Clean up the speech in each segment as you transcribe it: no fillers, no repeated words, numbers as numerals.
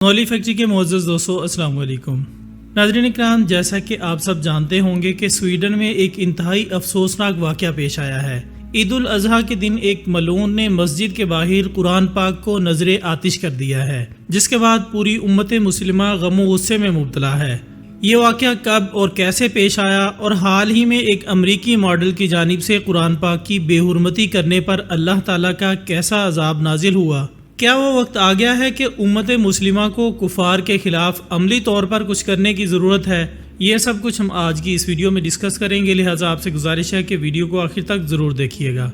نولی factory کے معزز دوستو السلام علیکم۔ ناظرین اکرام، جیسا کہ آپ سب جانتے ہوں گے کہ سویڈن میں ایک انتہائی افسوسناک واقعہ پیش آیا ہے۔ عید الاضحیٰ کے دن ایک ملعون نے مسجد کے باہر قرآن پاک کو نذر آتش کر دیا ہے، جس کے بعد پوری امت مسلمہ غم و غصے میں مبتلا ہے۔ یہ واقعہ کب اور کیسے پیش آیا اور حال ہی میں ایک امریکی ماڈل کی جانب سے قرآن پاک کی بے حرمتی کرنے پر اللہ تعالیٰ کا کیسا عذاب نازل ہوا؟ کیا وہ وقت آ گیا ہے کہ امت مسلمہ کو کفار کے خلاف عملی طور پر کچھ کرنے کی ضرورت ہے؟ یہ سب کچھ ہم آج کی اس ویڈیو میں ڈسکس کریں گے، لہٰذا آپ سے گزارش ہے کہ ویڈیو کو آخر تک ضرور دیکھیے گا۔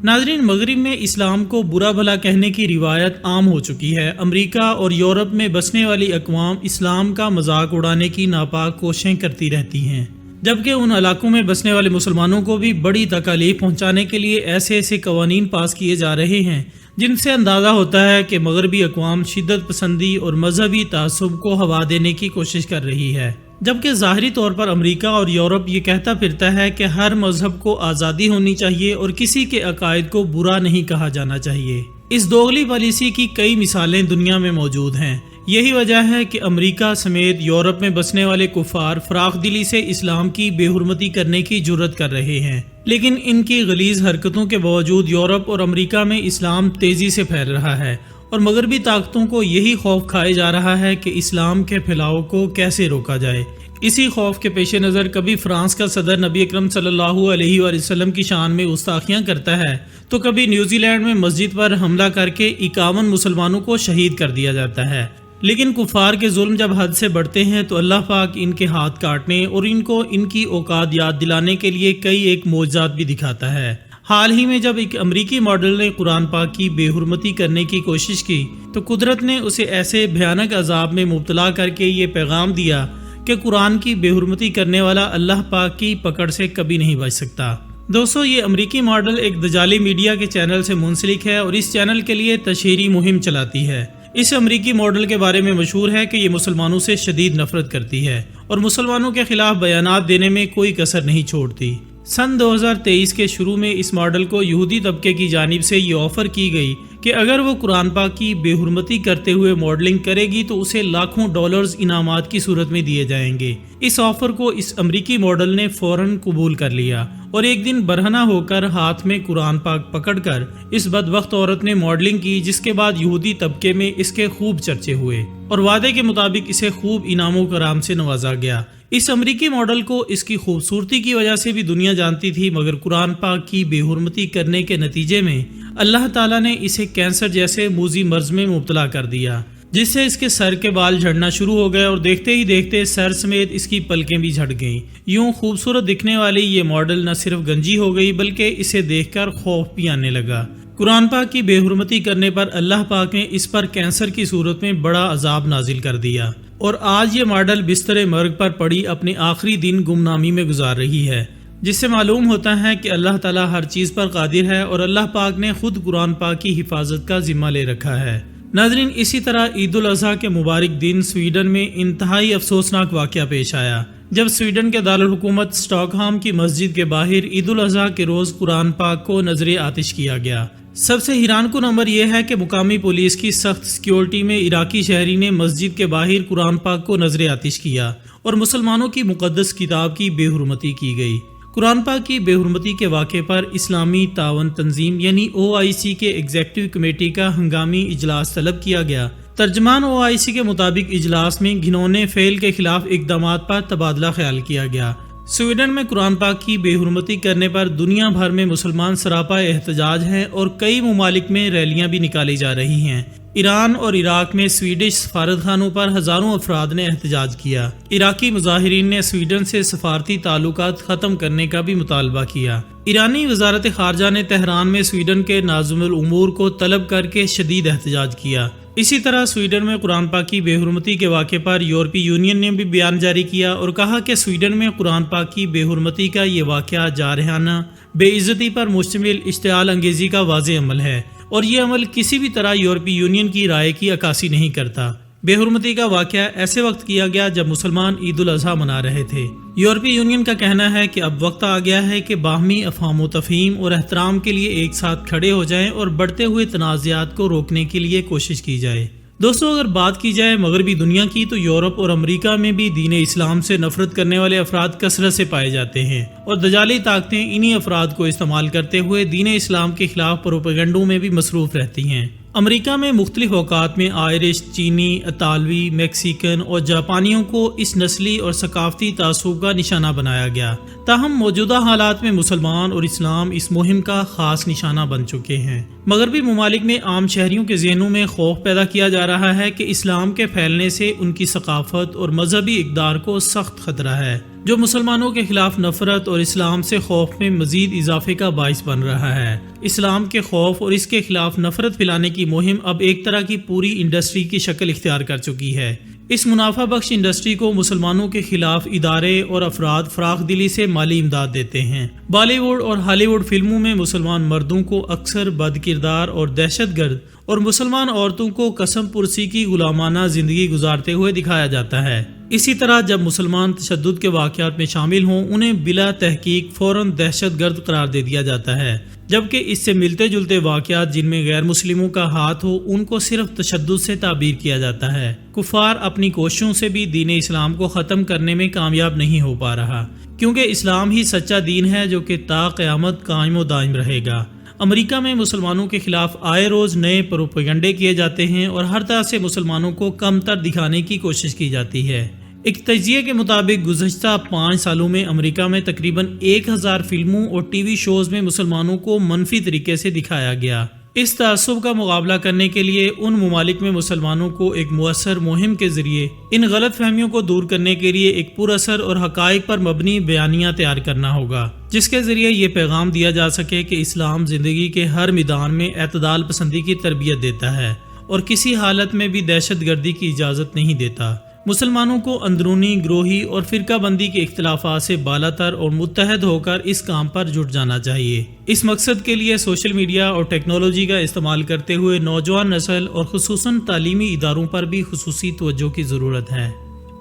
ناظرین، مغرب میں اسلام کو برا بھلا کہنے کی روایت عام ہو چکی ہے۔ امریکہ اور یورپ میں بسنے والی اقوام اسلام کا مذاق اڑانے کی ناپاک کوششیں کرتی رہتی ہیں، جبکہ ان علاقوں میں بسنے والے مسلمانوں کو بھی بڑی تکالیف پہنچانے کے لیے ایسے ایسے قوانین پاس کیے جا رہے ہیں جن سے اندازہ ہوتا ہے کہ مغربی اقوام شدت پسندی اور مذہبی تعصب کو ہوا دینے کی کوشش کر رہی ہے، جبکہ ظاہری طور پر امریکہ اور یورپ یہ کہتا پھرتا ہے کہ ہر مذہب کو آزادی ہونی چاہیے اور کسی کے عقائد کو برا نہیں کہا جانا چاہیے۔ اس دوغلی پالیسی کی کئی مثالیں دنیا میں موجود ہیں۔ یہی وجہ ہے کہ امریکہ سمیت یورپ میں بسنے والے کفار فراخ دلی سے اسلام کی بے حرمتی کرنے کی جرأت کر رہے ہیں، لیکن ان کی غلیظ حرکتوں کے باوجود یورپ اور امریکہ میں اسلام تیزی سے پھیل رہا ہے، اور مغربی طاقتوں کو یہی خوف کھائے جا رہا ہے کہ اسلام کے پھیلاؤ کو کیسے روکا جائے۔ اسی خوف کے پیش نظر کبھی فرانس کا صدر نبی اکرم صلی اللہ علیہ وآلہ وسلم کی شان میں گستاخیاں کرتا ہے، تو کبھی نیوزی لینڈ میں مسجد پر حملہ کر کے 51 مسلمانوں کو شہید کر دیا جاتا ہے۔ لیکن کفار کے ظلم جب حد سے بڑھتے ہیں تو اللہ پاک ان کے ہاتھ کاٹنے اور ان کو ان کی اوقات یاد دلانے کے لیے کئی ایک معجزات بھی دکھاتا ہے۔ حال ہی میں جب ایک امریکی ماڈل نے قرآن پاک کی بے حرمتی کرنے کی کوشش کی تو قدرت نے اسے ایسے بھیانک عذاب میں مبتلا کر کے یہ پیغام دیا کہ قرآن کی بے حرمتی کرنے والا اللہ پاک کی پکڑ سے کبھی نہیں بچ سکتا۔ دوستو، یہ امریکی ماڈل ایک دجالی میڈیا کے چینل سے منسلک ہے اور اس چینل کے لیے تشہیری مہم چلاتی ہے۔ اس امریکی ماڈل کے بارے میں مشہور ہے کہ یہ مسلمانوں سے شدید نفرت کرتی ہے اور مسلمانوں کے خلاف بیانات دینے میں کوئی کسر نہیں چھوڑتی۔ سن 2023 کے شروع میں اس ماڈل کو یہودی طبقے کی جانب سے یہ آفر کی گئی کہ اگر وہ قرآن پاک کی بے حرمتی کرتے ہوئے ماڈلنگ کرے گی تو اسے لاکھوں ڈالرز انعامات کی صورت میں دیے جائیں گے۔ اس آفر کو اس امریکی ماڈل نے فوراً قبول کر لیا اور ایک دن برہنہ ہو کر ہاتھ میں قرآن پاک پکڑ کر اس بدبخت عورت نے ماڈلنگ کی، جس کے بعد یہودی طبقے میں اس کے خوب چرچے ہوئے اور وعدے کے مطابق اسے خوب انعام و کرام سے نوازا گیا۔ اس امریکی ماڈل کو اس کی خوبصورتی کی وجہ سے بھی دنیا جانتی تھی، مگر قرآن پاک کی بے حرمتی کرنے کے نتیجے میں اللہ تعالیٰ نے اسے کینسر جیسے موذی مرض میں مبتلا کر دیا، جس سے اس کے سر کے بال جھڑنا شروع ہو گئے اور دیکھتے ہی دیکھتے سر سمیت اس کی پلکیں بھی جھڑ گئیں۔ یوں خوبصورت دکھنے والی یہ ماڈل نہ صرف گنجی ہو گئی بلکہ اسے دیکھ کر خوف بھی آنے لگا۔ قرآن پاک کی بے حرمتی کرنے پر اللہ پاک نے اس پر کینسر کی صورت میں بڑا عذاب نازل کر دیا، اور آج یہ ماڈل بستر مرگ پر پڑی اپنے آخری دن گمنامی میں گزار رہی ہے، جس سے معلوم ہوتا ہے کہ اللہ تعالیٰ ہر چیز پر قادر ہے اور اللہ پاک نے خود قرآن پاک کی حفاظت کا ذمہ لے رکھا ہے۔ ناظرین، اسی طرح عید الاضحیٰ کے مبارک دن سویڈن میں انتہائی افسوسناک واقعہ پیش آیا، جب سویڈن کے دارالحکومت اسٹاک ہوم کی مسجد کے باہر عید الاضحیٰ کے روز قرآن پاک کو نذر آتش کیا گیا۔ سب سے حیران کن امر یہ ہے کہ مقامی پولیس کی سخت سیکیورٹی میں عراقی شہری نے مسجد کے باہر قرآن پاک کو نذر آتش کیا اور مسلمانوں کی مقدس کتاب کی بے حرمتی کی گئی۔ قرآن پاک کی بے حرمتی کے واقعے پر اسلامی تعاون تنظیم یعنی OIC کے ایگزیکٹو کمیٹی کا ہنگامی اجلاس طلب کیا گیا۔ ترجمان OIC کے مطابق اجلاس میں گھنونے فعل کے خلاف اقدامات پر تبادلہ خیال کیا گیا۔ سویڈن میں قرآن پاک کی بے حرمتی کرنے پر دنیا بھر میں مسلمان سراپا احتجاج ہیں اور کئی ممالک میں ریلیاں بھی نکالی جا رہی ہیں۔ ایران اور عراق میں سویڈش سفارتخانوں پر ہزاروں افراد نے احتجاج کیا۔ عراقی مظاہرین نے سویڈن سے سفارتی تعلقات ختم کرنے کا بھی مطالبہ کیا۔ ایرانی وزارت خارجہ نے تہران میں سویڈن کے ناظم الامور کو طلب کر کے شدید احتجاج کیا۔ اسی طرح سویڈن میں قرآن پاک کی بے حرمتی کے واقعے پر یورپی یونین نے بھی بیان جاری کیا اور کہا کہ سویڈن میں قرآن پاک کی بے حرمتی کا یہ واقعہ جارحانہ بے عزتی پر مشتمل اشتعال انگیزی کا واضح عمل ہے، اور یہ عمل کسی بھی طرح یورپی یونین کی رائے کی عکاسی نہیں کرتا۔ بے حرمتی کا واقعہ ایسے وقت کیا گیا جب مسلمان عید الاضحیٰ منا رہے تھے۔ یورپی یونین کا کہنا ہے کہ اب وقت آ گیا ہے کہ باہمی افہام و تفہیم اور احترام کے لیے ایک ساتھ کھڑے ہو جائیں اور بڑھتے ہوئے تنازعات کو روکنے کے لیے کوشش کی جائے۔ دوستو اگر بات کی جائے مغربی دنیا کی تو یورپ اور امریکہ میں بھی دین اسلام سے نفرت کرنے والے افراد کثرت سے پائے جاتے ہیں اور دجالی طاقتیں انہی افراد کو استعمال کرتے ہوئے دین اسلام کے خلاف پروپیگنڈوں میں بھی مصروف رہتی ہیں۔ امریکہ میں مختلف اوقات میں آئرش، چینی، اطالوی، میکسیکن اور جاپانیوں کو اس نسلی اور ثقافتی تعصب کا نشانہ بنایا گیا، تاہم موجودہ حالات میں مسلمان اور اسلام اس مہم کا خاص نشانہ بن چکے ہیں۔ مغربی ممالک میں عام شہریوں کے ذہنوں میں خوف پیدا کیا جا رہا ہے کہ اسلام کے پھیلنے سے ان کی ثقافت اور مذہبی اقدار کو سخت خطرہ ہے، جو مسلمانوں کے خلاف نفرت اور اسلام سے خوف میں مزید اضافے کا باعث بن رہا ہے۔ اسلام کے خوف اور اس کے خلاف نفرت پھیلانے کی مہم اب ایک طرح کی پوری انڈسٹری کی شکل اختیار کر چکی ہے۔ اس منافع بخش انڈسٹری کو مسلمانوں کے خلاف ادارے اور افراد فراخ دلی سے مالی امداد دیتے ہیں۔ بالی ووڈ اور ہالی ووڈ فلموں میں مسلمان مردوں کو اکثر بد کردار اور دہشت گرد اور مسلمان عورتوں کو قسم پرسی کی غلامانہ زندگی گزارتے ہوئے دکھایا جاتا ہے۔ اسی طرح جب مسلمان تشدد کے واقعات میں شامل ہوں انہیں بلا تحقیق فوراً دہشت گرد قرار دے دیا جاتا ہے، جبکہ اس سے ملتے جلتے واقعات جن میں غیر مسلموں کا ہاتھ ہو ان کو صرف تشدد سے تعبیر کیا جاتا ہے۔ کفار اپنی کوششوں سے بھی دین اسلام کو ختم کرنے میں کامیاب نہیں ہو پا رہا، کیونکہ اسلام ہی سچا دین ہے جو کہ تا قیامت قائم و دائم رہے گا۔ امریکہ میں مسلمانوں کے خلاف آئے روز نئے پروپیگنڈے کیے جاتے ہیں اور ہر طرح سے مسلمانوں کو کم تر دکھانے کی کوشش کی جاتی ہے۔ ایک تجزیے کے مطابق گزشتہ 5 سالوں میں امریکہ میں تقریباً 1000 فلموں اور ٹی وی شوز میں مسلمانوں کو منفی طریقے سے دکھایا گیا۔ اس تعصب کا مقابلہ کرنے کے لیے ان ممالک میں مسلمانوں کو ایک مؤثر مہم کے ذریعے ان غلط فہمیوں کو دور کرنے کے لیے ایک پراثر اور حقائق پر مبنی بیانیہ تیار کرنا ہوگا، جس کے ذریعے یہ پیغام دیا جا سکے کہ اسلام زندگی کے ہر میدان میں اعتدال پسندی کی تربیت دیتا ہے اور کسی حالت میں بھی دہشت گردی کی اجازت نہیں دیتا۔ مسلمانوں کو اندرونی، گروہی اور فرقہ بندی کے اختلافات سے بالاتر اور متحد ہو کر اس کام پر جٹ جانا چاہیے۔ اس مقصد کے لیے سوشل میڈیا اور ٹیکنالوجی کا استعمال کرتے ہوئے نوجوان نسل اور خصوصاً تعلیمی اداروں پر بھی خصوصی توجہ کی ضرورت ہے۔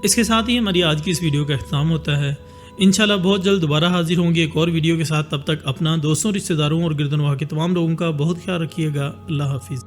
اس کے ساتھ ہی ہماری آج کی اس ویڈیو کا اختتام ہوتا ہے۔ انشاءاللہ بہت جلد دوبارہ حاضر ہوں گے ایک اور ویڈیو کے ساتھ۔ تب تک اپنا، دوستوں، رشتہ داروں اور گردن واہ کے تمام لوگوں کا بہت خیال رکھیے گا۔ اللہ حافظ۔